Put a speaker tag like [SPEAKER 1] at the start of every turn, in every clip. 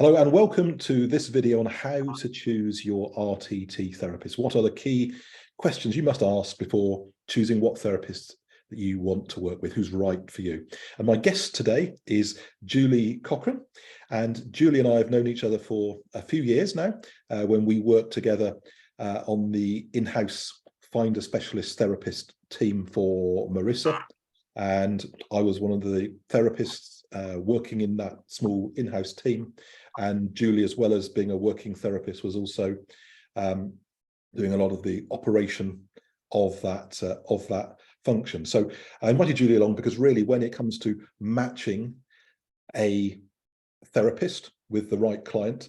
[SPEAKER 1] Hello and welcome to this video on how to choose your RTT therapist. What are the key questions you must ask before choosing what therapist that you want to work with, who's right for you? And my guest today is Julie Cochrane. And Julie and I have known each other for a few years now, when we worked together on the in-house Find a Specialist Therapist team for Marissa. And I was one of the therapists working in that small in-house team. And Julie, as well as being a working therapist, was also doing a lot of the operation of that function. So I invited Julie along because really, when it comes to matching a therapist with the right client,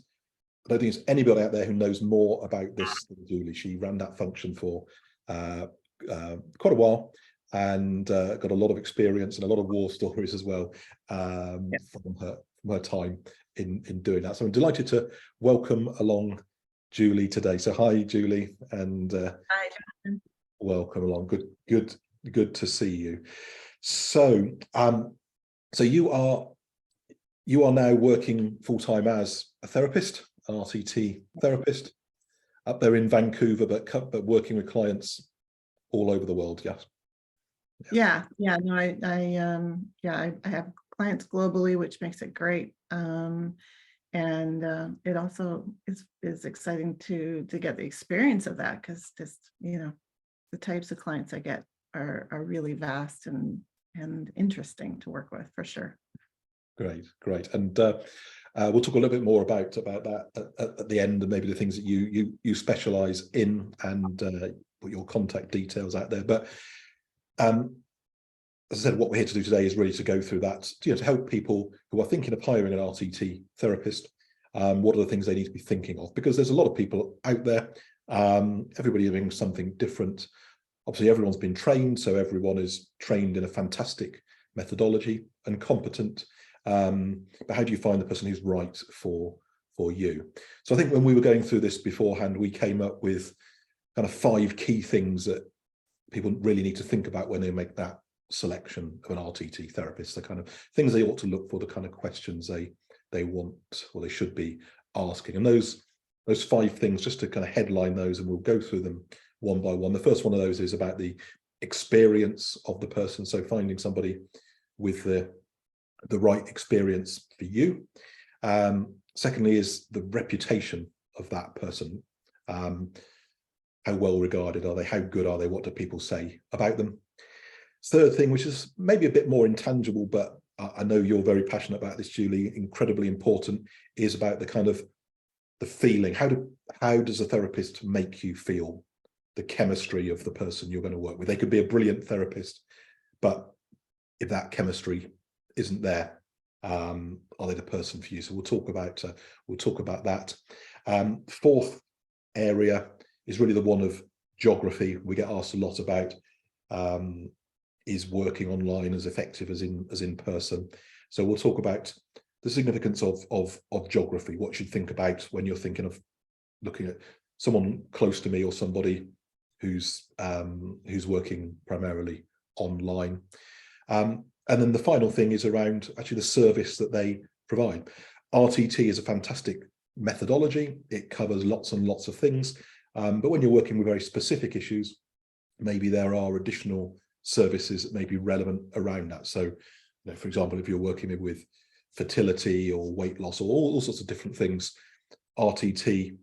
[SPEAKER 1] I don't think there's anybody out there who knows more about this than Julie. She ran that function for quite a while and got a lot of experience and a lot of war stories as well from her time in doing that. So I'm delighted to welcome along Julie today. So hi, Julie, and
[SPEAKER 2] hi, Jonathan.
[SPEAKER 1] Welcome along. Good to see you. So so you are now working full-time as a therapist, an RTT therapist, up there in Vancouver, but working with clients all over the world. Yes.
[SPEAKER 2] Yeah. No, I have clients globally, which makes it great. And it also is exciting to get the experience of that, because just, the types of clients I get are really vast and interesting to work with, for sure.
[SPEAKER 1] Great. And we'll talk a little bit more about that at the end, and maybe the things that you specialize in, and put your contact details out there. But as I said, what we're here to do today is really to go through that, to help people who are thinking of hiring an RTT therapist. What are the things they need to be thinking of? Because there's a lot of people out there, everybody doing something different. Obviously, everyone's been trained, so everyone is trained in a fantastic methodology and competent. But how do you find the person who's right for you? So I think when we were going through this beforehand, we came up with kind of 5 key things that people really need to think about when they make that selection of an RTT therapist, the kind of things they ought to look for, the kind of questions they want or they should be asking. And those 5 things, just to kind of headline those, and we'll go through them one by one. The first one of those is about the experience of the person, so finding somebody with the right experience for you. Secondly is the reputation of that person. How well regarded are they? How good are they? What do people say about them? Third thing, which is maybe a bit more intangible, but I know you're very passionate about this, Julie, incredibly important, is about the kind of the feeling. How does a therapist make you feel? The chemistry of the person you're going to work with. They could be a brilliant therapist, but if that chemistry isn't there, are they the person for you? So we'll talk about that. Fourth area is really the one of geography. We get asked a lot about, is working online as effective as in person? So we'll talk about the significance of geography, what you should think about when you're thinking of looking at someone close to me or somebody who's working primarily online. And then the final thing is around actually the service that they provide. RTT is a fantastic methodology. It covers lots and lots of things. But when you're working with very specific issues, maybe there are additional services that may be relevant around that. So, for example, if you're working with fertility or weight loss or all sorts of different things, RTT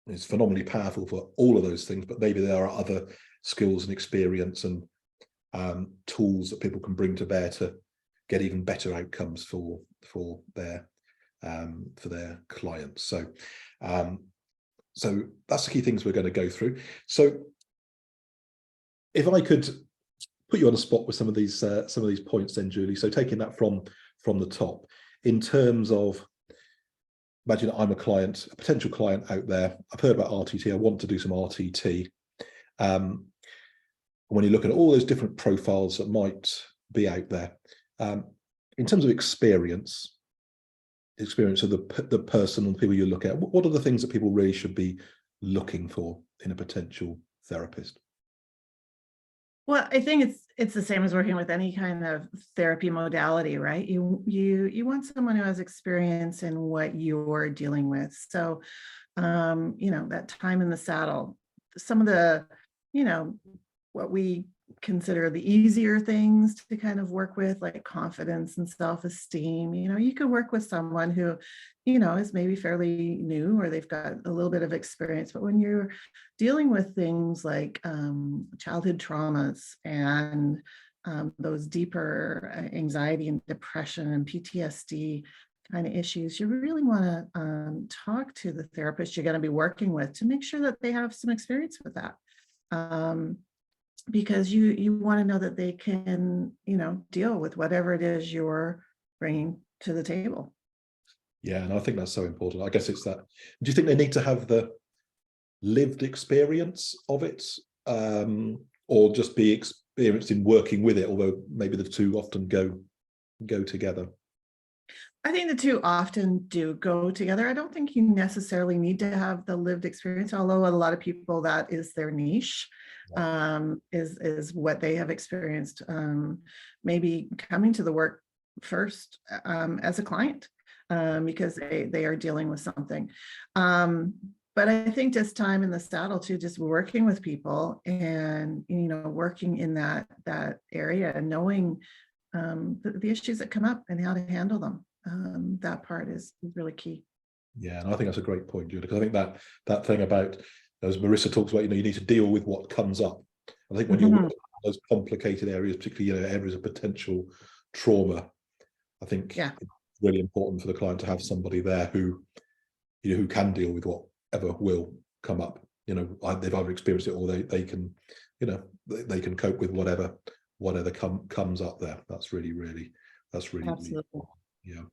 [SPEAKER 1] is phenomenally powerful for all of those things, but maybe there are other skills and experience and tools that people can bring to bear to get even better outcomes for their clients. So that's the key things we're going to go through. So if I could put you on the spot with some of these points then, Julie. So taking that from the top, in terms of, imagine I'm a client, a potential client out there. I've heard about RTT. I want to do some RTT. When you look at all those different profiles that might be out there, in terms of experience of the person and people you look at, what are the things that people really should be looking for in a potential therapist?
[SPEAKER 2] Well, I think it's the same as working with any kind of therapy modality, right? You want someone who has experience in what you're dealing with. So, that time in the saddle, some of the, what we consider the easier things to kind of work with, like confidence and self-esteem. You could work with someone who, is maybe fairly new, or they've got a little bit of experience. But when you're dealing with things like childhood traumas and those deeper anxiety and depression and PTSD kind of issues, you really want to talk to the therapist you're going to be working with to make sure that they have some experience with that. Because you want to know that they can, deal with whatever it is you're bringing to the table.
[SPEAKER 1] Yeah, and I think that's so important. I guess it's that. Do you think they need to have the lived experience of it, or just be experienced in working with it? Although maybe the two often go together.
[SPEAKER 2] I think the two often do go together. I don't think you necessarily need to have the lived experience, although a lot of people, that is their niche, is what they have experienced. Maybe coming to the work first as a client, because they are dealing with something. But I think just time in the saddle too, just working with people and, working in that area and knowing the issues that come up and how to handle them. That part is really key.
[SPEAKER 1] Yeah, and I think that's a great point, Julie, because I think that thing about, as Marissa talks about, you need to deal with what comes up. I think when you're working on those complicated areas, particularly areas of potential trauma, I think it's really important for the client to have somebody there who can deal with whatever will come up. They've either experienced it, or they can, they can cope with whatever comes up there. That's really
[SPEAKER 2] Absolutely.
[SPEAKER 1] Really, yeah.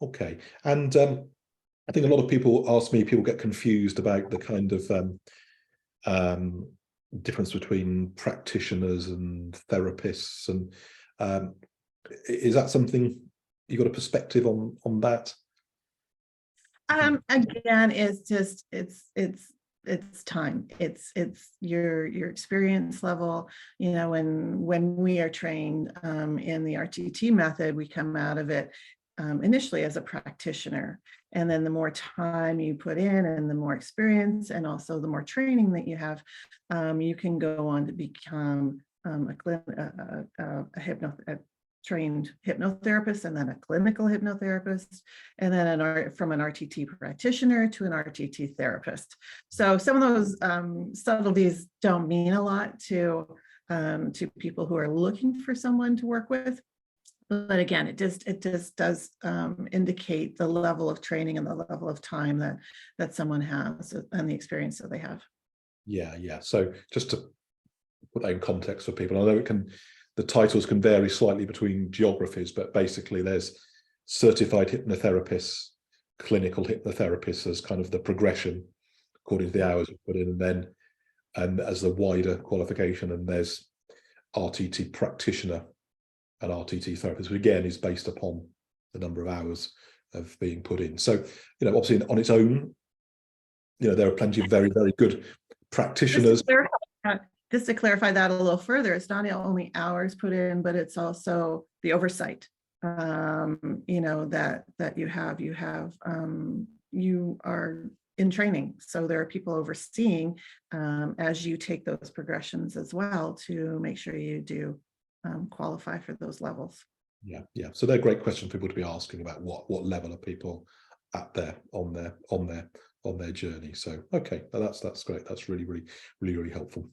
[SPEAKER 1] Okay. And I think a lot of people get confused about the kind of difference between practitioners and therapists, and is that something you got a perspective on that?
[SPEAKER 2] Again, it's just it's time. It's your experience level. When we are trained in the RTT method, we come out of it initially as a practitioner, and then the more time you put in and the more experience and also the more training that you have, you can go on to become a trained hypnotherapist, and then a clinical hypnotherapist, and then from an RTT practitioner to an RTT therapist. So some of those subtleties don't mean a lot to people who are looking for someone to work with. But again, it just does indicate the level of training and the level of time that someone has and the experience that they have.
[SPEAKER 1] Yeah. So just to put that in context for people, I know the titles can vary slightly between geographies, but basically there's certified hypnotherapists, clinical hypnotherapists as kind of the progression according to the hours we put in, and as the wider qualification, and there's RTT practitioner and RTT therapist, which again is based upon the number of hours of being put in. So, obviously on its own, there are plenty of very, very good practitioners.
[SPEAKER 2] Just to clarify that a little further, it's not only hours put in, but it's also the oversight, that you are in training. So there are people overseeing as you take those progressions as well, to make sure you do qualify for those levels.
[SPEAKER 1] Yeah. So they're great questions for people to be asking about what level are people at on their journey. So okay, that's great. That's really helpful.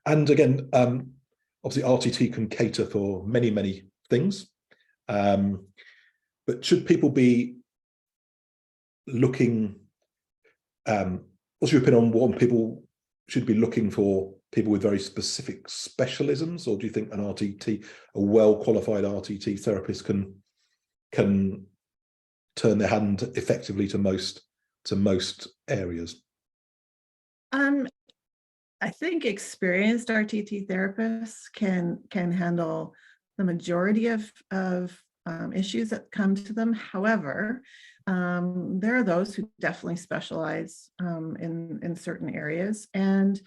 [SPEAKER 1] And again, obviously RTT can cater for many things, but should people be looking, what's your opinion on what people should be looking for? People with very specific specialisms, or do you think a well-qualified RTT therapist can turn their hand effectively to most areas?
[SPEAKER 2] I think experienced RTT therapists can handle the majority of issues that come to them. However, there are those who definitely specialize in certain areas, and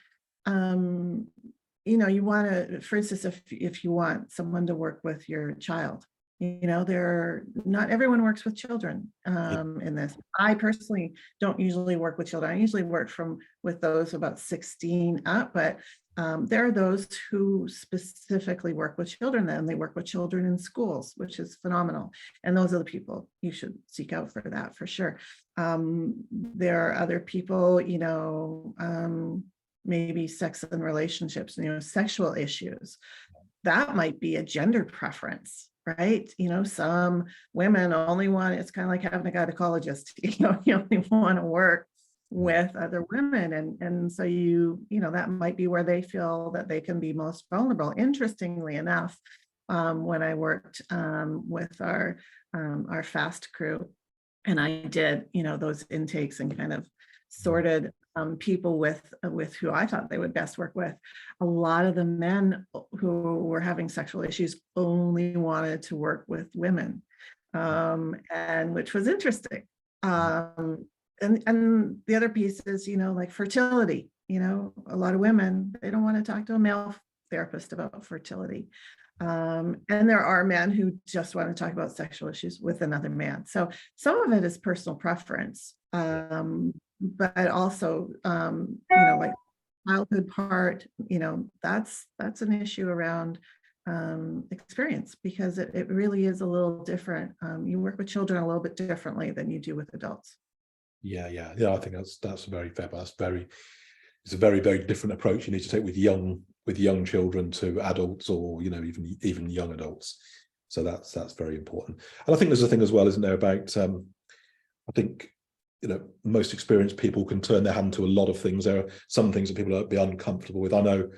[SPEAKER 2] you want to, for instance, if you want someone to work with your child, not everyone works with children in this. I personally don't usually work with children. I usually work with those about 16 up, but there are those who specifically work with children, and they work with children in schools, which is phenomenal. And those are the people you should seek out for that, for sure. There are other people, maybe sex and relationships, sexual issues. That might be a gender preference, right? Some women only want, it's kind of like having a gynecologist, you only want to work with other women. And so that might be where they feel that they can be most vulnerable. Interestingly enough, when I worked with our FAST crew, and I did, those intakes and kind of sorted people with who I thought they would best work with. A lot of the men who were having sexual issues only wanted to work with women, and which was interesting. And the other piece is, like fertility. A lot of women, they don't want to talk to a male therapist about fertility. And there are men who just want to talk about sexual issues with another man. So some of it is personal preference. But also, like childhood part, that's an issue around experience, because it really is a little different. You work with children a little bit differently than you do with adults.
[SPEAKER 1] Yeah. I think that's very fair, but it's a very, very different approach you need to take with young children to adults, or even young adults. So that's very important. And I think there's a thing as well, isn't there, about I think most experienced people can turn their hand to a lot of things. There are some things that people will be uncomfortable with. I know,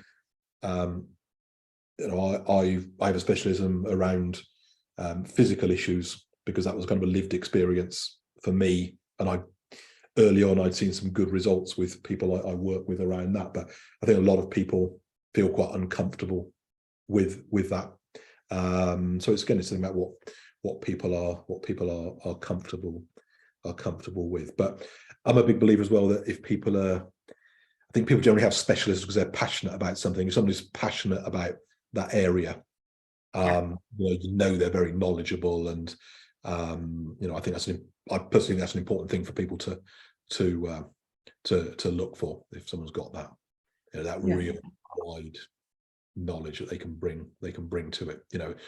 [SPEAKER 1] I have a specialism around physical issues, because that was kind of a lived experience for me. And early on, I'd seen some good results with people I work with around that. But I think a lot of people feel quite uncomfortable with that. So it's something about what people are comfortable with. But I'm a big believer as well that if people I think people generally have specialists because they're passionate about something. If somebody's passionate about that area, they're very knowledgeable, and I think I personally think that's an important thing for people to look for. If someone's got that real wide knowledge that they can bring to it,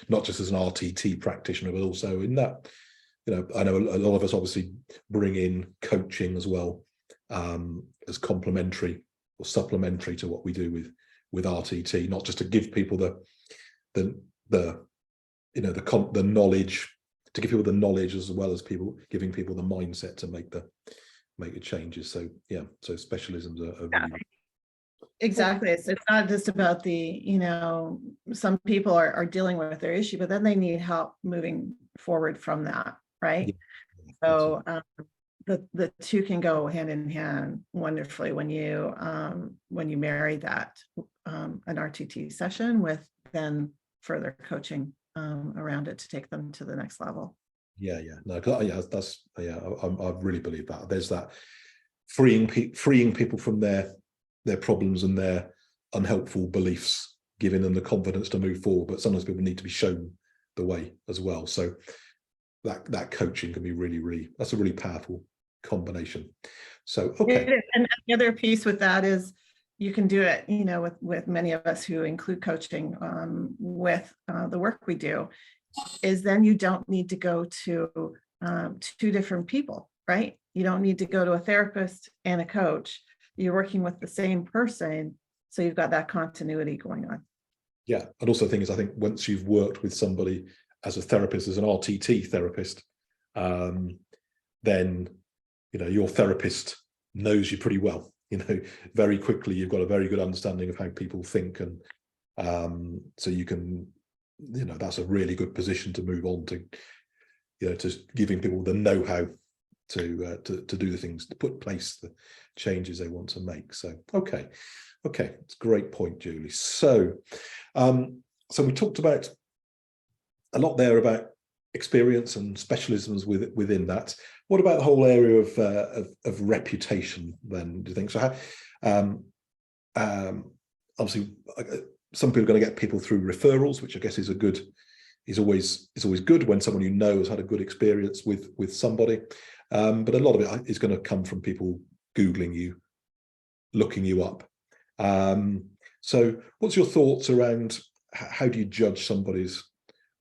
[SPEAKER 1] not just as an RTT practitioner, but also in that, I know a lot of us obviously bring in coaching as well, as complementary or supplementary to what we do with RTT, not just to give people the knowledge, to give people the knowledge, as well as giving people the mindset to make the changes. So specialisms are really
[SPEAKER 2] Exactly. It's not just about some people are dealing with their issue, but then they need help moving forward from that, right?
[SPEAKER 1] Yeah.
[SPEAKER 2] So the two can go hand in hand wonderfully when you marry that an RTT session with then further coaching around it to take them to the next level.
[SPEAKER 1] I really believe that there's that freeing people from their problems and their unhelpful beliefs, giving them the confidence to move forward. But sometimes people need to be shown the way as well. So that coaching can be really, that's a really powerful combination. So okay.
[SPEAKER 2] And the other piece with that is you can do it, with many of us who include coaching with the work we do, is then you don't need to go to two different people, right? You don't need to go to a therapist and a coach. You're working with the same person, so you've got that continuity going on.
[SPEAKER 1] Yeah, and also the thing is, I think once you've worked with somebody as a therapist, as an RTT therapist, then your therapist knows you pretty well. Very quickly you've got a very good understanding of how people think, and so you can, that's a really good position to move on to, to giving people the know-how to do the things, to put in place the changes they want to make. So okay, it's a great point, Julie. So we talked about a lot there about experience and specialisms within that. What about the whole area of reputation then, do you think? So obviously some people are going to get people through referrals, which I guess is always good when someone you know has had a good experience with somebody. But a lot of it is going to come from people Googling you, looking you up. So what's your thoughts around how do you judge somebody's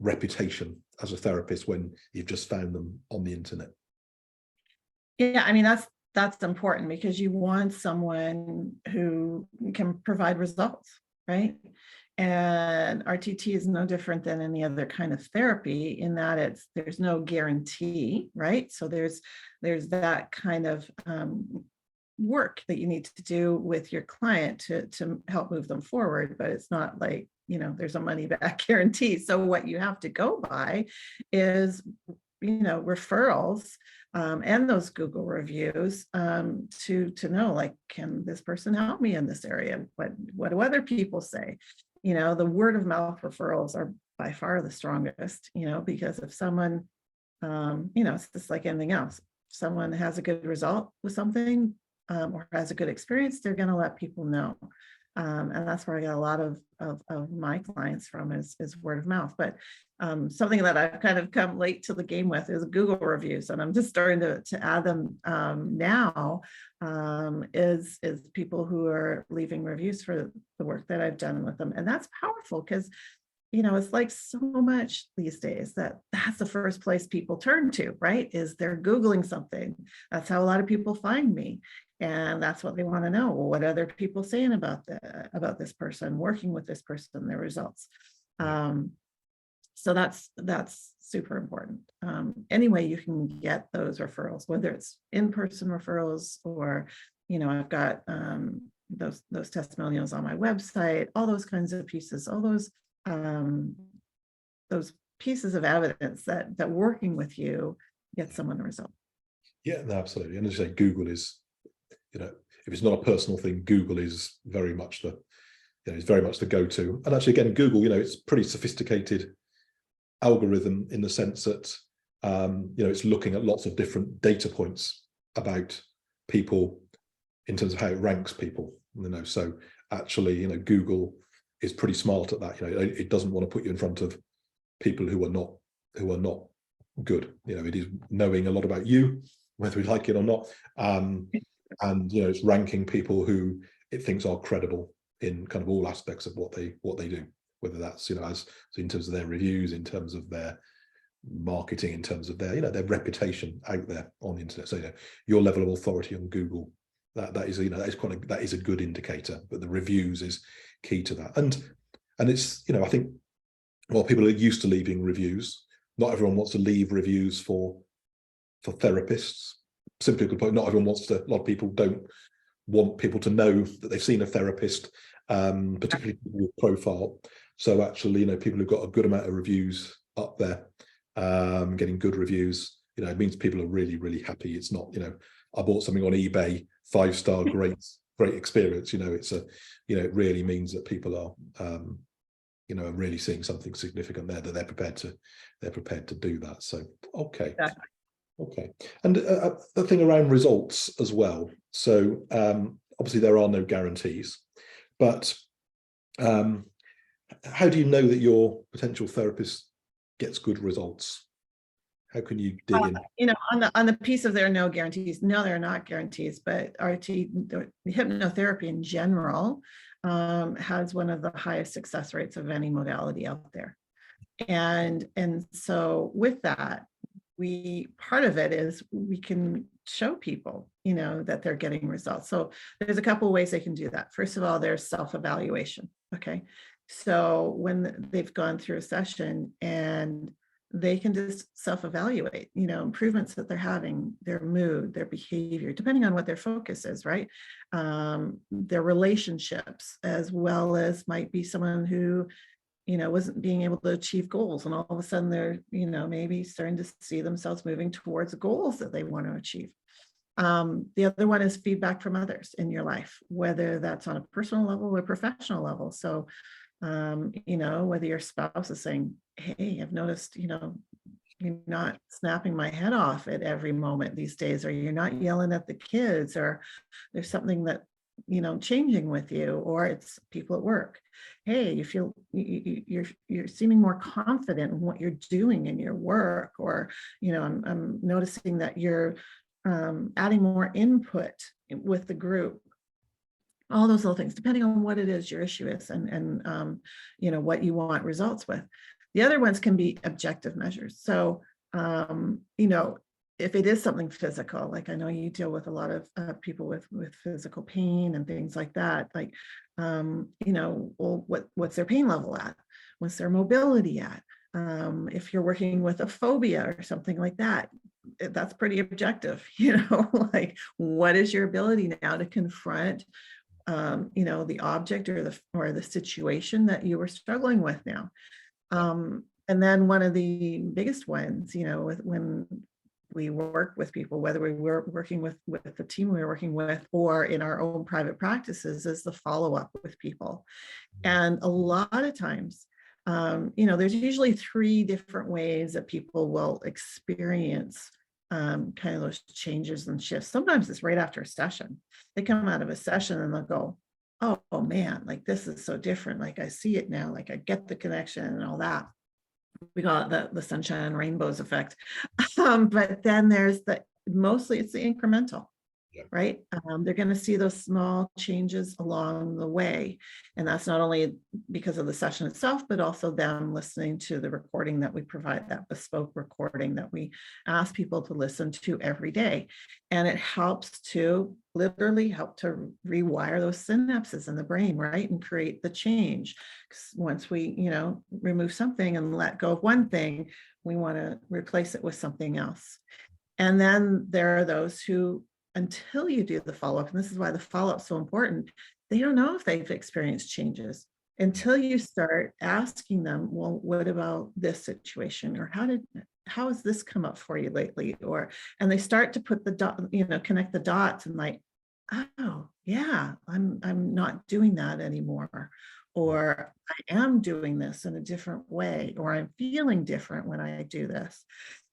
[SPEAKER 1] reputation as a therapist when you've just found them on the internet?
[SPEAKER 2] Yeah, I mean, that's important, because you want someone who can provide results, right? And RTT is no different than any other kind of therapy in that there's no guarantee, right? So there's that kind of work that you need to do with your client to help move them forward, but it's not like, there's a money back guarantee. So what you have to go by is, referrals and those Google reviews to know, like, can this person help me in this area? What do other people say? The word of mouth referrals are by far the strongest, because if someone, it's just like anything else. If someone has a good result with something or has a good experience, they're going to let people know. And that's where I get a lot of my clients from is word of mouth. But something that I've kind of come late to the game with is Google reviews, and I'm just starting to add them now. Is people who are leaving reviews for the work that I've done with them, and that's powerful because it's like so much these days that's the first place people turn to, right? Is they're Googling something. That's how a lot of people find me. And that's what they want to know. Well, what are other people saying about this person, working with this person, their results? So that's super important. Any way you can get those referrals, whether it's in-person referrals or, I've got those testimonials on my website, all those kinds of pieces, all those pieces of evidence that working with you gets someone a result.
[SPEAKER 1] Yeah, no, absolutely. And as you say, Google is, if it's not a personal thing, Google is very much the go-to. And actually, again, Google, it's pretty sophisticated algorithm in the sense that, it's looking at lots of different data points about people in terms of how it ranks people. So actually, Google is pretty smart at that. It doesn't want to put you in front of people who are not good. It is knowing a lot about you, whether we like it or not. And it's ranking people who it thinks are credible in kind of all aspects of what they do, whether that's as in terms of their reviews, in terms of their marketing, in terms of their their reputation out there on the internet. So your level of authority on Google, that is that is a good indicator, but the reviews is key to that. And it's I think while people are used to leaving reviews, not everyone wants to leave reviews for therapists. Simply put, not everyone wants to. A lot of people don't want people to know that they've seen a therapist, particularly with profile. So actually, people who've got a good amount of reviews up there, getting good reviews, it means people are really, really happy. It's not, I bought something on eBay, 5-star, great experience. It's it really means that people are, are really seeing something significant there, that they're prepared to do that. So, okay.
[SPEAKER 2] Exactly.
[SPEAKER 1] Okay. And the thing around results as well. So obviously there are no guarantees, but how do you know that your potential therapist gets good results? How can you dig in?
[SPEAKER 2] On the piece of there are no guarantees. No, there are not guarantees, but the hypnotherapy in general has one of the highest success rates of any modality out there. And so with that, part of it is we can show people, that they're getting results. So there's a couple of ways they can do that. First of all, there's self-evaluation. Okay. So when they've gone through a session and they can just self-evaluate, improvements that they're having, their mood, their behavior, depending on what their focus is, right? Their relationships, as well as might be someone who wasn't being able to achieve goals. And all of a sudden they're, maybe starting to see themselves moving towards goals that they want to achieve. The other one is feedback from others in your life, whether that's on a personal level or professional level. So, whether your spouse is saying, hey, I've noticed, you're not snapping my head off at every moment these days, or you're not yelling at the kids, or there's something that changing with you, or it's people at work. Hey, you feel you're seeming more confident in what you're doing in your work, or I'm noticing that you're adding more input with the group. All those little things, depending on what it is your issue is, and what you want results with. The other ones can be objective measures. So if it is something physical, like I know you deal with a lot of people with physical pain and things like that, like well, what's their pain level at? What's their mobility at? If you're working with a phobia or something like that, that's pretty objective. Like, what is your ability now to confront the object or the situation that you were struggling with now. And then one of the biggest ones, when we work with people, whether we were working with the team we were working with or in our own private practices, is the follow-up with people. And a lot of times, there's usually 3 different ways that people will experience kind of those changes and shifts. Sometimes it's right after a session. They come out of a session and they'll go, oh man, like this is so different. Like I see it now, like I get the connection and all that. We call it the sunshine and rainbows effect. But then there's mostly it's the incremental. Right? They're going to see those small changes along the way. And that's not only because of the session itself, but also them listening to the recording that we provide, that bespoke recording that we ask people to listen to every day. And it helps to literally rewire those synapses in the brain, right? And create the change. 'Cause once we, remove something and let go of one thing, we want to replace it with something else. And then there are those who, until you do the follow-up, and this is why the follow-up is so important, they don't know if they've experienced changes until you start asking them, well, what about this situation? Or how has this come up for you lately? And they start to put connect the dots and like, oh yeah, I'm not doing that anymore. Or I am doing this in a different way, or I'm feeling different when I do this.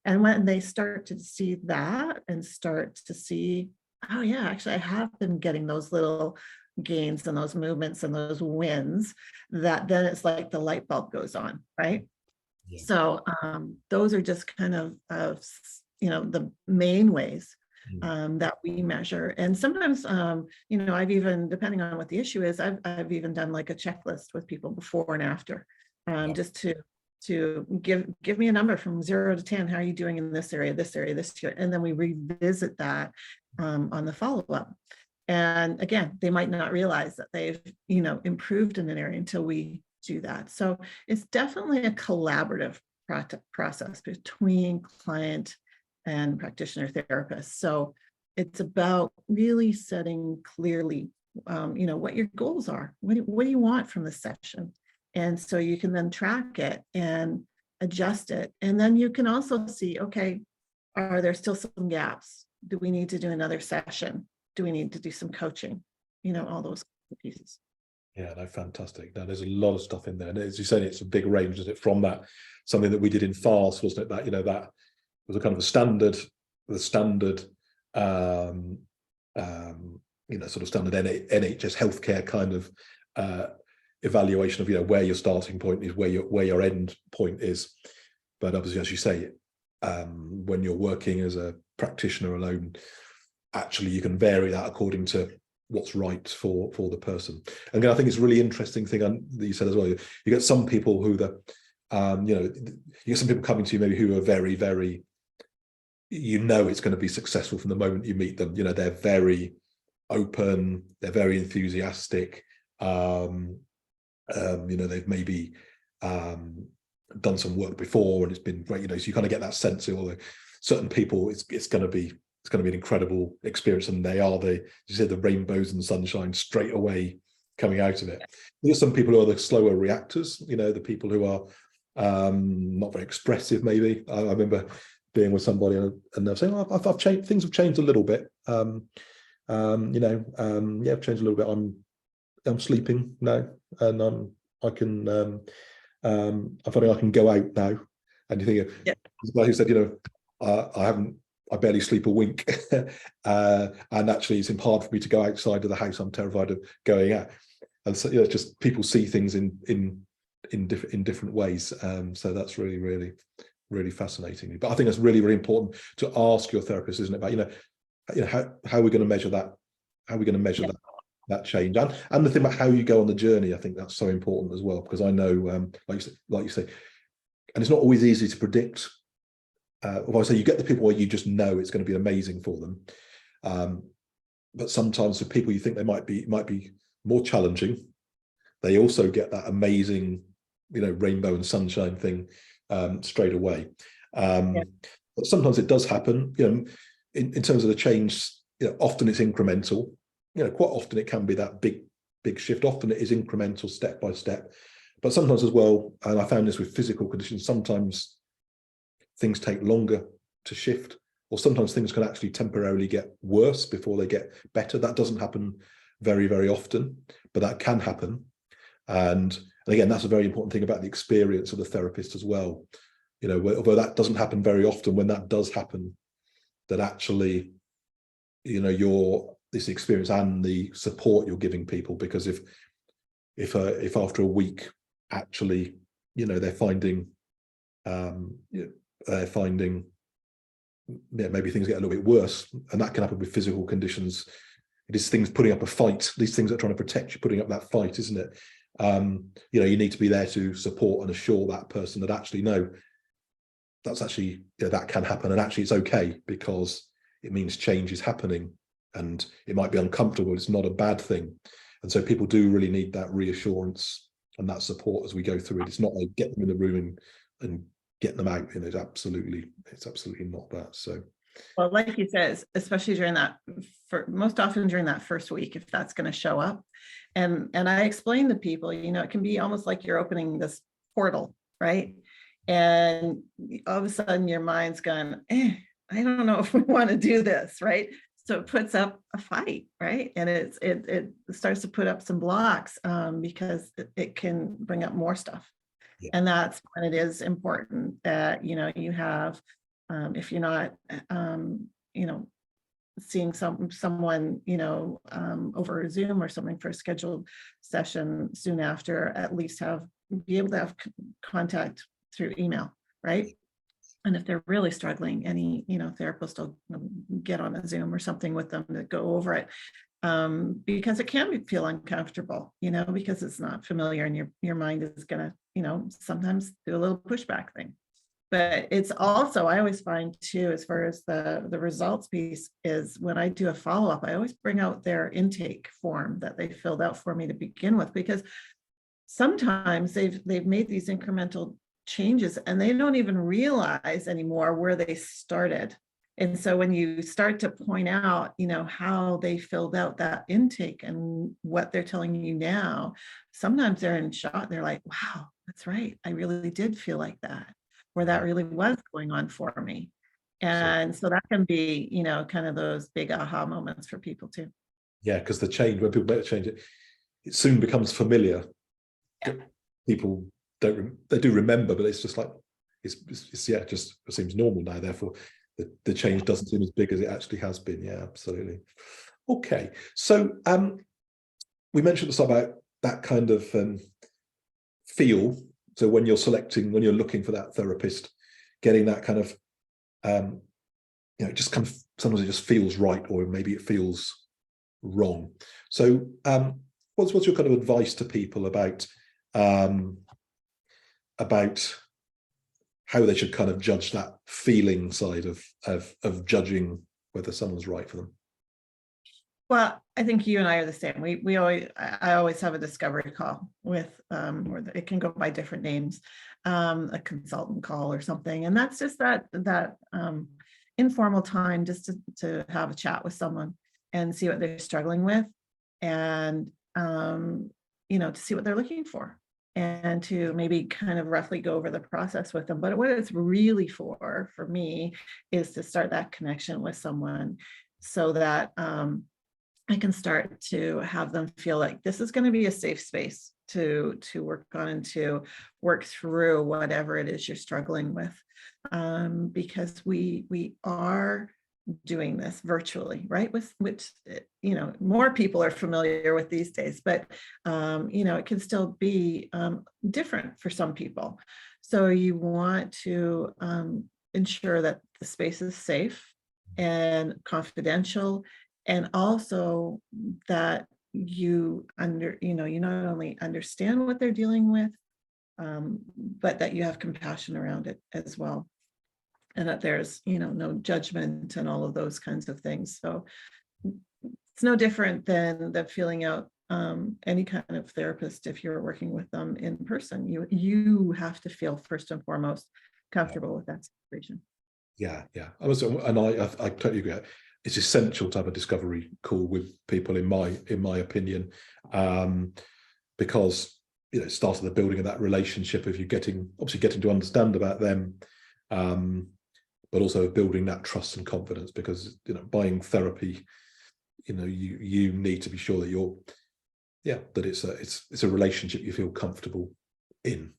[SPEAKER 2] And when they start to see that and start to see, oh yeah, actually I have been getting those little gains and those movements and those wins, that then it's like the light bulb goes on, right? Yeah. So those are just kind of the main ways that we measure. And sometimes, I've even, depending on what the issue is, I've even done like a checklist with people before and after, just to give me a number from 0 to 10. How are you doing in this area, this area, this area? And then we revisit that on the follow-up. And again, they might not realize that they've, improved in an area until we do that. So it's definitely a collaborative process between client and practitioner therapist. So it's about really setting clearly, what your goals are. What do you want from the session? And so you can then track it and adjust it. And then you can also see, okay, are there still some gaps? Do we need to do another session? Do we need to do some coaching? All those pieces.
[SPEAKER 1] Yeah, no, fantastic. Now, there's a lot of stuff in there. And as you said, it's a big range, isn't it? From that, something that we did in FAST, wasn't it? That, that was a kind of the standard, sort of standard NHS healthcare kind of evaluation of where your starting point is, where your end point is. But obviously, as you say, when you're working as a practitioner alone, actually you can vary that according to what's right for the person. And again, I think it's a really interesting thing that you said as well. You get some people who you get some people coming to you maybe who are very, very, it's going to be successful from the moment you meet them. They're very open, they're very enthusiastic. They've maybe done some work before and it's been great, so you kind of get that sense of, although certain people it's going to be an incredible experience, and they are the rainbows and sunshine straight away coming out of it. There's some people who are the slower reactors, the people who are not very expressive maybe. I remember being with somebody and they're saying, I've changed, things have changed a little bit. I've changed a little bit. I'm sleeping now, and I can I'm finding I can go out now. And you think, yeah, who said, I haven't I barely sleep a wink, and actually it's hard for me to go outside of the house. I'm terrified of going out, and so it's just people see things in different ways. So that's really fascinating. But I think it's really important to ask your therapist, isn't it, about how are we going to measure that? How are we going to measure that change? And the thing about how you go on the journey, I think that's so important as well, because I know, like you say, and it's not always easy to predict. Well, I say you get the people where you just know it's going to be amazing for them, but sometimes for people you think they might be more challenging, they also get that amazing, rainbow and sunshine thing straight away. But sometimes it does happen, in terms of the change. Often it's incremental. Quite often it can be that big shift. Often it is incremental, step by step. But sometimes as well, and I found this with physical conditions, sometimes things take longer to shift, or sometimes things can actually temporarily get worse before they get better. That doesn't happen very, very often, but that can happen. And again, that's a very important thing about the experience of the therapist as well. Although that doesn't happen very often, when that does happen, that actually, this experience and the support you're giving people, because if after a week, actually, they're finding maybe things get a little bit worse, and that can happen with physical conditions. It is things putting up a fight. These things that are trying to protect you, putting up that fight, isn't it? You need to be there to support and assure that person that actually, no, that's actually, that can happen, and actually it's okay, because it means change is happening, and it might be uncomfortable. It's not a bad thing. And so people do really need that reassurance and that support as we go through it. It's not like get them in the room and get them out. It's absolutely not that. So,
[SPEAKER 2] well, like you said, especially during that, most often during that first week, if that's going to show up, and I explain to people, it can be almost like you're opening this portal, right? And all of a sudden your mind's gone, I don't know if we want to do this, right? So it puts up a fight, right? And it starts to put up some blocks, because it can bring up more stuff. Yeah. And that's when it is important that, you have, if you're not, seeing someone, over Zoom or something for a scheduled session soon after, at least be able to have contact through email, right? And if they're really struggling, any, therapist will get on a Zoom or something with them to go over it, because it can feel uncomfortable, because it's not familiar, and your mind is going to, sometimes do a little pushback thing. But it's also, I always find too, as far as the results piece is, when I do a follow-up, I always bring out their intake form that they filled out for me to begin with, because sometimes they've made these incremental changes and they don't even realize anymore where they started. And so when you start to point out, how they filled out that intake and what they're telling you now, sometimes they're in shock. They're like, wow, that's right. I really did feel like that, or that really was going on for me. And so that can be, kind of those big aha moments for people too.
[SPEAKER 1] Yeah, because the change, when people make a change, it soon becomes familiar. Yeah. People they do remember, but it's just like, it just seems normal now. Therefore, the change doesn't seem as big as it actually has been. Yeah, absolutely. Okay, so we mentioned this about that kind of feel. So when you're looking for that therapist, getting that kind of, just kind of, sometimes it just feels right, or maybe it feels wrong. So what's your kind of advice to people about how they should kind of judge that feeling side of judging whether someone's right for them?
[SPEAKER 2] Well, I think you and I are the same. I always have a discovery call with, or it can go by different names, a consultant call or something. And that's just that informal time just to have a chat with someone and see what they're struggling with, and, to see what they're looking for, and to maybe kind of roughly go over the process with them. But what it's really for me, is to start that connection with someone, so that I can start to have them feel like this is going to be a safe space to work on and to work through whatever it is you're struggling with, because we are doing this virtually, right? With which, more people are familiar with these days, but it can still be different for some people. So you want to ensure that the space is safe and confidential, and also that you not only understand what they're dealing with, but that you have compassion around it as well, and that there's no judgment and all of those kinds of things. So it's no different than feeling out any kind of therapist. If you're working with them in person, you have to feel first and foremost comfortable with that situation.
[SPEAKER 1] Yeah. I totally agree. It's essential to have a discovery call with people, in my opinion, because it starts at the building of that relationship of you getting to understand about them, but also building that trust and confidence, because buying therapy, you need to be sure that that it's a relationship you feel comfortable in.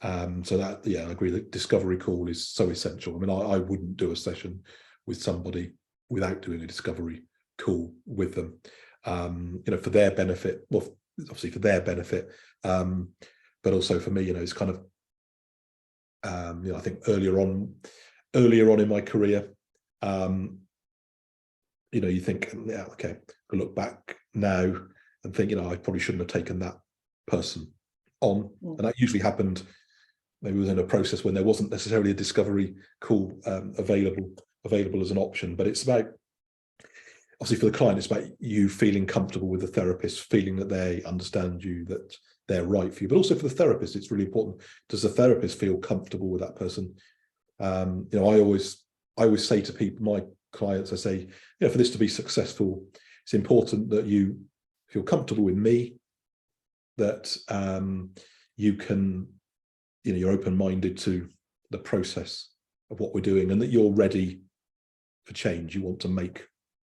[SPEAKER 1] So that, I agree, the discovery call is so essential. I mean, I wouldn't do a session with somebody without doing a discovery call with them, for their benefit. Well, obviously for their benefit, but also for me, it's kind of, I think earlier on in my career, you think, okay, I look back now and think, I probably shouldn't have taken that person on. And that usually happened maybe within a process when there wasn't necessarily a discovery call available as an option. But it's about, obviously for the client, it's about you feeling comfortable with the therapist, feeling that they understand you, that they're right for you. But also for the therapist, it's really important. Does the therapist feel comfortable with that person? I always say to people, my clients, I say, for this to be successful, it's important that you feel comfortable with me, that you can, you're open-minded to the process of what we're doing, and that you're ready for change. You want to make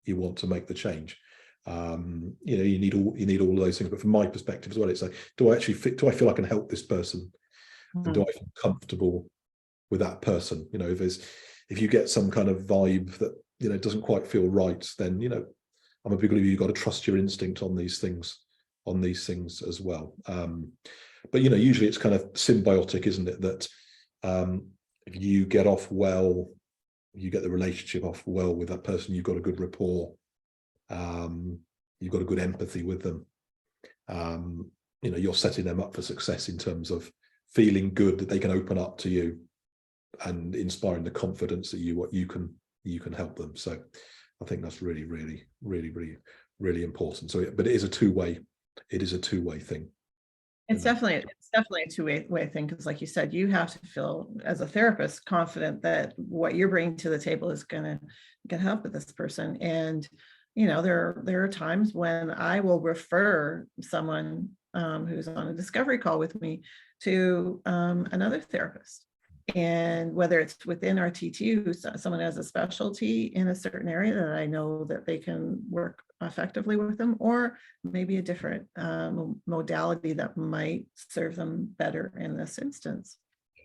[SPEAKER 1] the change. You need all of those things. But from my perspective as well, it's like, do I feel I can help this person? And do I feel comfortable with that person? If you get some kind of vibe that doesn't quite feel right, then I'm a big believer you've got to trust your instinct on these things as well. But usually it's kind of symbiotic, isn't it? That if you get off well, you get the relationship off well with that person, you've got a good rapport, you've got a good empathy with them, you're setting them up for success in terms of feeling good that they can open up to you and inspiring the confidence that you can help them. So I think that's really, really, really, really, really important. So, but it is a two-way thing.
[SPEAKER 2] It's definitely a two-way thing, because like you said, you have to feel as a therapist confident that what you're bringing to the table is going to help with this person. And there are times when I will refer someone who's on a discovery call with me to another therapist. And whether it's within RTT, someone has a specialty in a certain area that I know that they can work effectively with them, or maybe a different modality that might serve them better in this instance.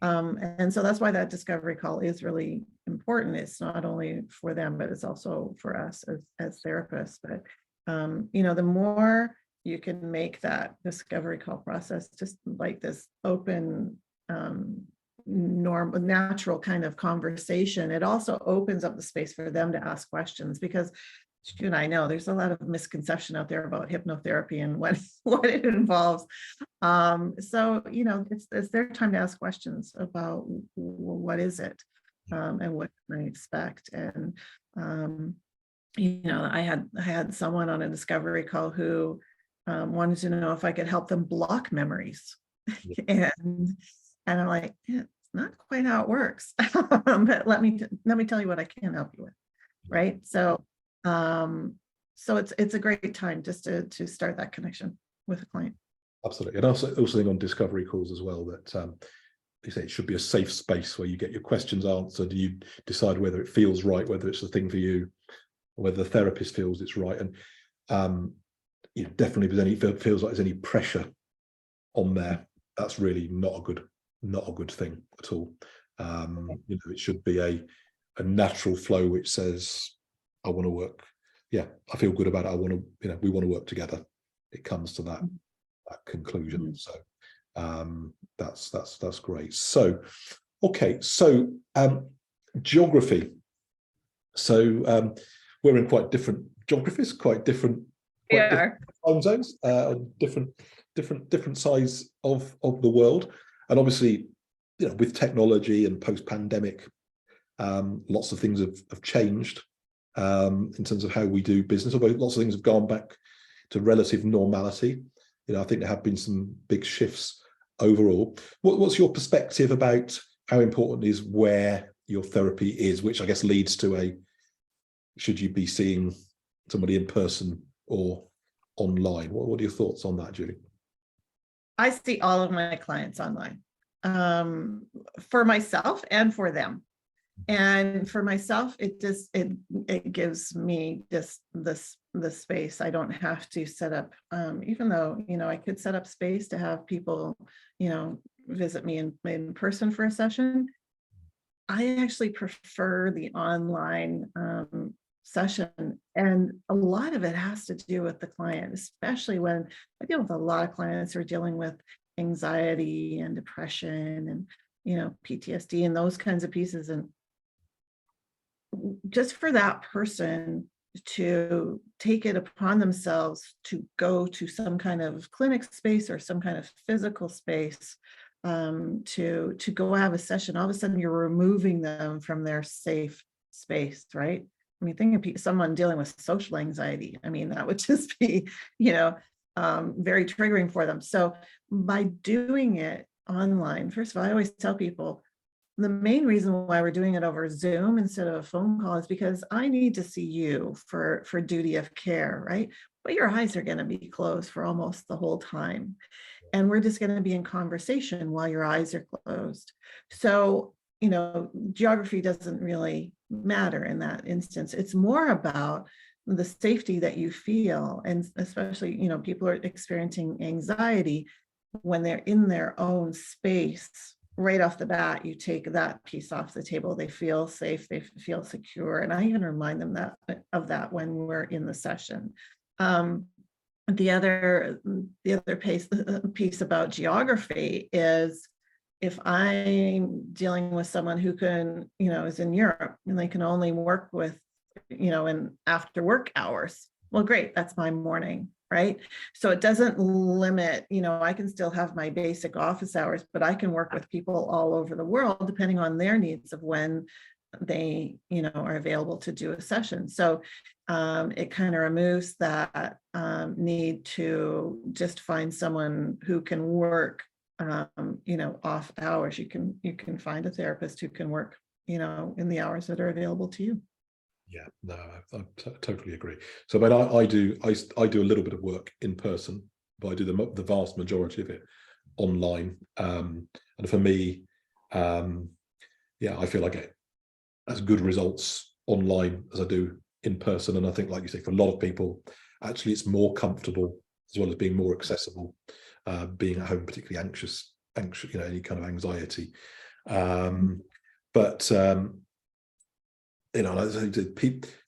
[SPEAKER 2] And so that's why that discovery call is really important. It's not only for them, but it's also for us as therapists. But the more you can make that discovery call process just like this open, natural kind of conversation, it also opens up the space for them to ask questions, because you and I know there's a lot of misconception out there about hypnotherapy and what it involves. So it's their time to ask questions about what is it, and what can I expect. And I had someone on a discovery call who wanted to know if I could help them block memories. and I'm like, yeah, it's not quite how it works. But let me tell you what I can help you with. Right. So it's a great time just to start that connection with a client.
[SPEAKER 1] Absolutely. And also think on discovery calls as well, that you say it should be a safe space where you get your questions answered, you decide whether it feels right, whether it's the thing for you, or whether the therapist feels it's right. And definitely if feels like there's any pressure on there, that's really not a good thing at all. It should be a natural flow which says, I want to work. Yeah, I feel good about it. I want to, we want to work together. It comes to that conclusion. So that's great. So, okay. So geography. So we're in quite different geographies, quite different time zones, different size of the world. And obviously, with technology and post-pandemic, lots of things have changed in terms of how we do business, although lots of things have gone back to relative normality. I think there have been some big shifts overall. What's your perspective about how important is where your therapy is, which I guess leads to should you be seeing somebody in person or online? What are your thoughts on that, Julie?
[SPEAKER 2] I see all of my clients online, for myself and for them. And for myself, it gives me just the space. I don't have to set up, even though, I could set up space to have people, visit me in person for a session. I actually prefer the online session. And a lot of it has to do with the client, especially when I deal with a lot of clients who are dealing with anxiety and depression and, PTSD and those kinds of pieces. And just for that person to take it upon themselves to go to some kind of clinic space or some kind of physical space, to go have a session, all of a sudden you're removing them from their safe space, right? I mean, think of someone dealing with social anxiety. I mean, that would just be, very triggering for them. So by doing it online, first of all, I always tell people, the main reason why we're doing it over Zoom instead of a phone call is because I need to see you for duty of care, right? But your eyes are going to be closed for almost the whole time. And we're just going to be in conversation while your eyes are closed. So, geography doesn't really matter in that instance. It's more about the safety that you feel. And especially, people are experiencing anxiety when they're in their own space. Right off the bat, you take that piece off the table. They feel safe, they feel secure. And I even remind them of that when we're in the session. The other piece about geography is if I'm dealing with someone who can, is in Europe and they can only work with, in after work hours. Well, great, that's my morning. Right. So it doesn't limit, I can still have my basic office hours, but I can work with people all over the world, depending on their needs of when they, are available to do a session. So it kind of removes that need to just find someone who can work, off hours. You can find a therapist who can work, in the hours that are available to you.
[SPEAKER 1] Yeah, no, I totally agree. So, but I do a little bit of work in person, but I do the vast majority of it online. And for me, I feel I get as good results online as I do in person. And I think, like you say, for a lot of people, actually, it's more comfortable as well as being more accessible. Being at home, particularly anxious, any kind of anxiety.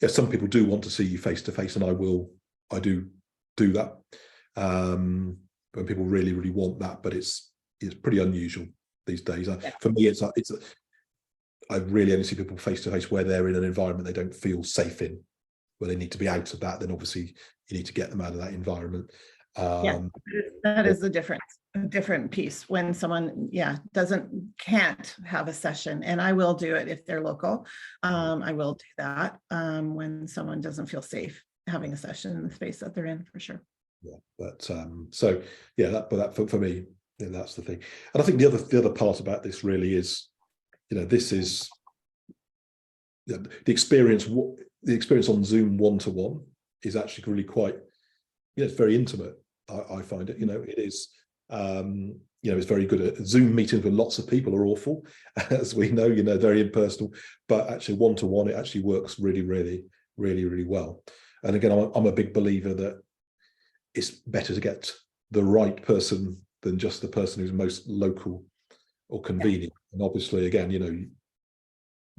[SPEAKER 1] Some people do want to see you face to face, and I do that when people really, really want that. But it's pretty unusual these days. For me, I really only see people face to face where they're in an environment they don't feel safe in, where they need to be out of that. Then obviously you need to get them out of that environment.
[SPEAKER 2] That is the different piece when someone can't have a session, and I will do it if they're local. I will do that when someone doesn't feel safe having a session in the space that they're in, for sure.
[SPEAKER 1] But for me, that's the thing. And I think the other part about this really is, this is the experience on Zoom one-to-one is actually really quite, it's very intimate. I find it, it is, it's very good. At Zoom meetings with lots of people are awful, as we know, very impersonal, but actually one-to-one, it actually works really, really, really, really well. And again, I'm a big believer that it's better to get the right person than just the person who's most local or convenient. And obviously, again,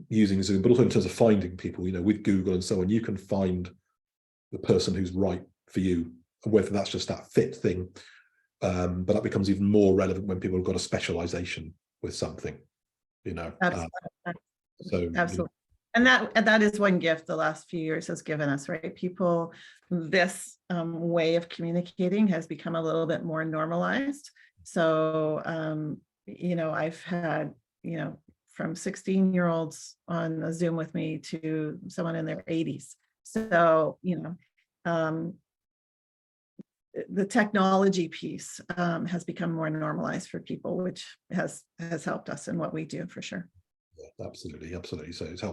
[SPEAKER 1] using Zoom, but also in terms of finding people, with Google and so on, you can find the person who's right for you, and whether that's just that fit thing. But that becomes even more relevant when people have got a specialization with something,
[SPEAKER 2] Absolutely.
[SPEAKER 1] So
[SPEAKER 2] Absolutely. And that is one gift the last few years has given us, right? People, this way of communicating has become a little bit more normalized. So, I've had, from 16-year-olds on a Zoom with me to someone in their 80s. So, the technology piece has become more normalized for people, which has helped us in what we do for sure.
[SPEAKER 1] Yeah, absolutely. So it's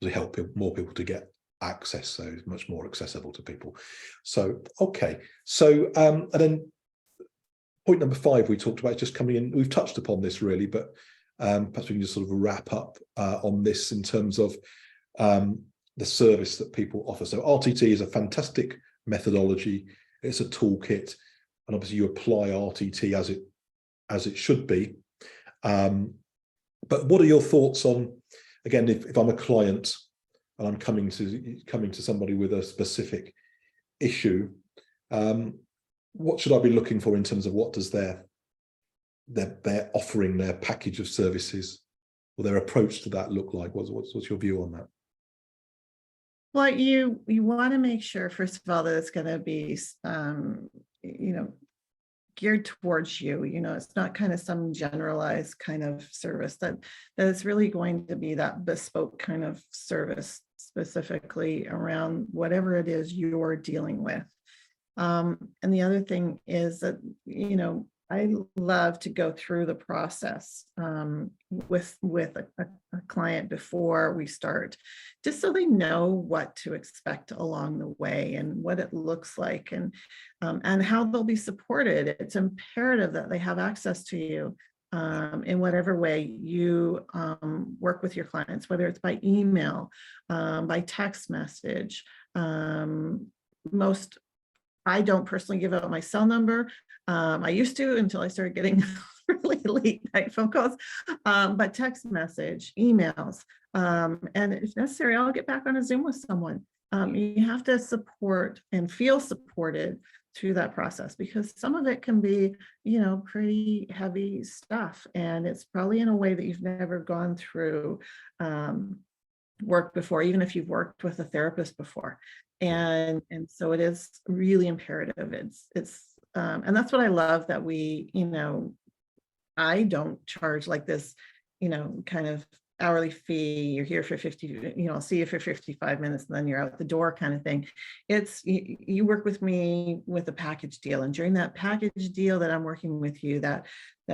[SPEAKER 1] really help more people to get access, so it's much more accessible to people. So okay, so and then point number 5 we talked about, just coming in, we've touched upon this really, but perhaps we can just sort of wrap up on this in terms of the service that people offer. So RTT is a fantastic methodology, it's a toolkit, and obviously you apply RTT as it should be. But what are your thoughts on, again, if I'm a client and I'm coming to somebody with a specific issue, what should I be looking for in terms of what does their offering, their package of services, or their approach to that look like? What's your view on that?
[SPEAKER 2] Well, you want to make sure, first of all, that it's going to be, geared towards you. It's not kind of some generalized kind of service, that it's really going to be that bespoke kind of service specifically around whatever it is you're dealing with. And the other thing is that, I love to go through the process with a client before we start, just so they know what to expect along the way and what it looks like, and how they'll be supported. It's imperative that they have access to you in whatever way you work with your clients, whether it's by email, by text message. I don't personally give out my cell number. I used to, until I started getting really late night phone calls, but text message, emails, and if necessary, I'll get back on a Zoom with someone. You have to support and feel supported through that process, because some of it can be, pretty heavy stuff, and it's probably in a way that you've never gone through work before, even if you've worked with a therapist before. And so it is really imperative. It's and that's what I love, that we, I don't charge like this, kind of hourly fee. You're here for 50, I'll see you for 55 minutes and then you're out the door kind of thing. It's you work with me with a package deal, and during that package deal that I'm working with you, that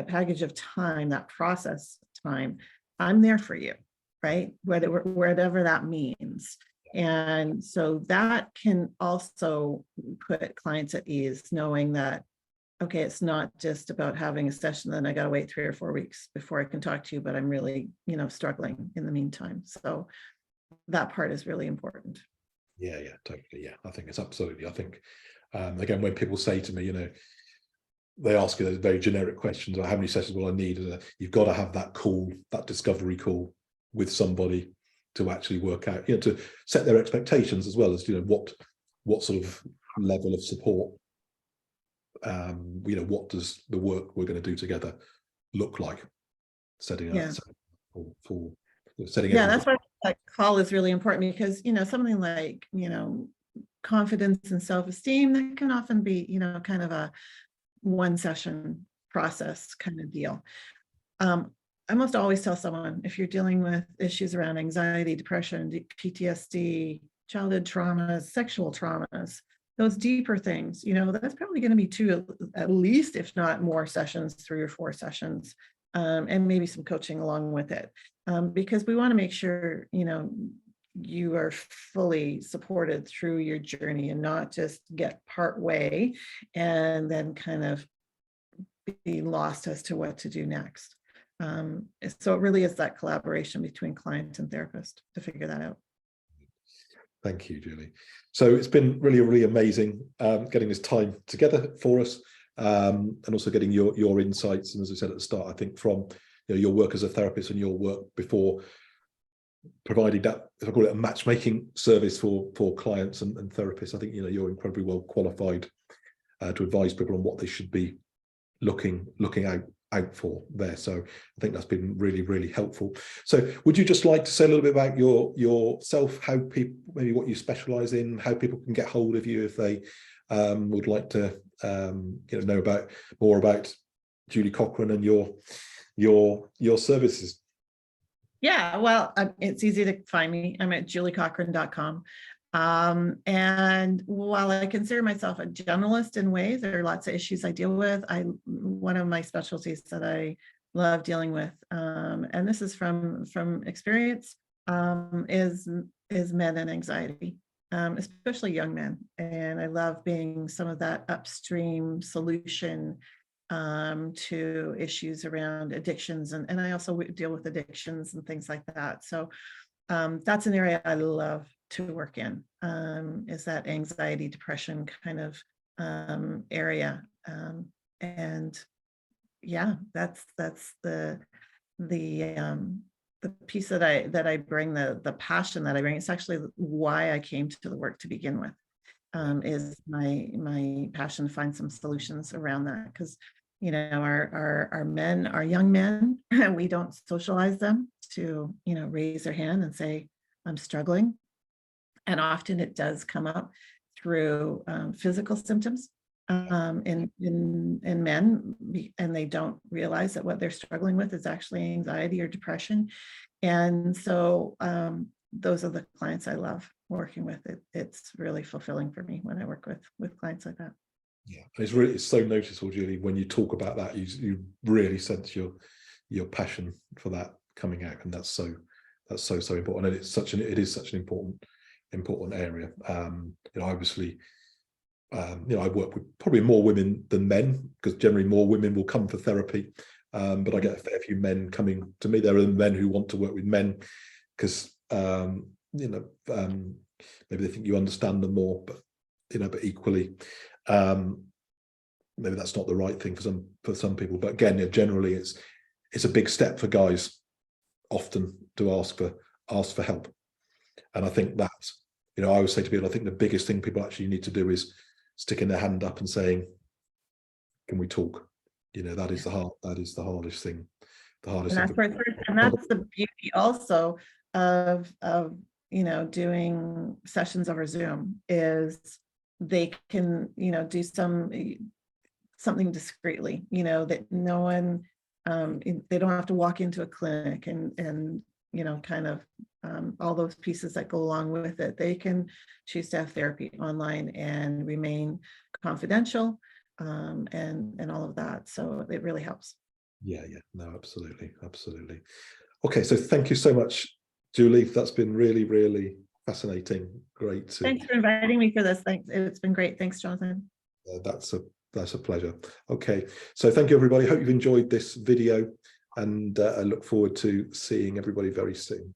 [SPEAKER 2] package of time, that process time, I'm there for you, right? Whatever that means. And so that can also put clients at ease, knowing that, okay, it's not just about having a session, then I got to wait 3 or 4 weeks before I can talk to you, but I'm really, struggling in the meantime. So that part is really important.
[SPEAKER 1] Yeah, totally. Yeah, I think it's absolutely. I think, again, when people say to me, they ask you those very generic questions, or how many sessions will I need? You've got to have that call, that discovery call with somebody to actually work out, to set their expectations, as well as, what sort of level of support, what does the work we're going to do together look like, setting up for setting.
[SPEAKER 2] Yeah, that's why that call is really important, because, something like, confidence and self-esteem, that can often be, kind of a one session process kind of deal. I must always tell someone, if you're dealing with issues around anxiety, depression, PTSD, childhood traumas, sexual traumas, those deeper things, that's probably going to be 2, at least, if not more sessions, 3 or 4 sessions, and maybe some coaching along with it, because we want to make sure, you are fully supported through your journey, and not just get part way and then kind of be lost as to what to do next. So it really is that collaboration between client and therapist to figure that out.
[SPEAKER 1] Thank you, Julie. So it's been really, really amazing getting this time together for us. and also getting your insights. And as I said at the start, I think from your work as a therapist and your work before, providing that, if I call it a matchmaking service for clients and therapists, I think you're incredibly well qualified to advise people on what they should be looking out for there. So I think that's been really, really helpful. So would you just like to say a little bit about yourself, how people, maybe what you specialize in, how people can get hold of you if they would like to know more about Julie Cochrane and your services?
[SPEAKER 2] Yeah, well, it's easy to find me. I'm at juliecochrane.com. And while I consider myself a generalist in ways, there are lots of issues I deal with. One of my specialties that I love dealing with, and this is from experience, is men and anxiety, especially young men. And I love being some of that upstream solution to issues around addictions. And I also deal with addictions and things like that. So that's an area I love to work in, is that anxiety, depression kind of area. And yeah, that's the piece that I bring, the passion that I bring. It's actually why I came to the work to begin with, is my passion to find some solutions around that. Because our men, our young men, we don't socialize them to raise their hand and say, I'm struggling. And often it does come up through physical symptoms in men, and they don't realize that what they're struggling with is actually anxiety or depression. And so those are the clients I love working with. It's really fulfilling for me when I work with clients like that.
[SPEAKER 1] Yeah, it's so noticeable, Julie, when you talk about that, you really sense your passion for that coming out, and that's so important. And it is such an important area. Obviously, I work with probably more women than men, because generally more women will come for therapy, but I get a fair few men coming to me. There are men who want to work with men because maybe they think you understand them more, but equally maybe that's not the right thing for some people. But again, generally it's a big step for guys often to ask for help. And I think that I always say to people, I think the biggest thing people actually need to do is sticking their hand up and saying, can we talk? That is the hardest thing.
[SPEAKER 2] And that's the beauty also of doing sessions over Zoom, is they can do something discreetly, that no one, they don't have to walk into a clinic and kind of all those pieces that go along with it. They can choose to have therapy online and remain confidential, and all of that. So it really helps.
[SPEAKER 1] Yeah, no, absolutely. Okay, so thank you so much, Julie. That's been really, really fascinating. Great.
[SPEAKER 2] Thanks for inviting me for this. Thanks. It's been great. Thanks, Jonathan.
[SPEAKER 1] That's a pleasure. Okay, so thank you, everybody. Hope you've enjoyed this video, and I look forward to seeing everybody very soon.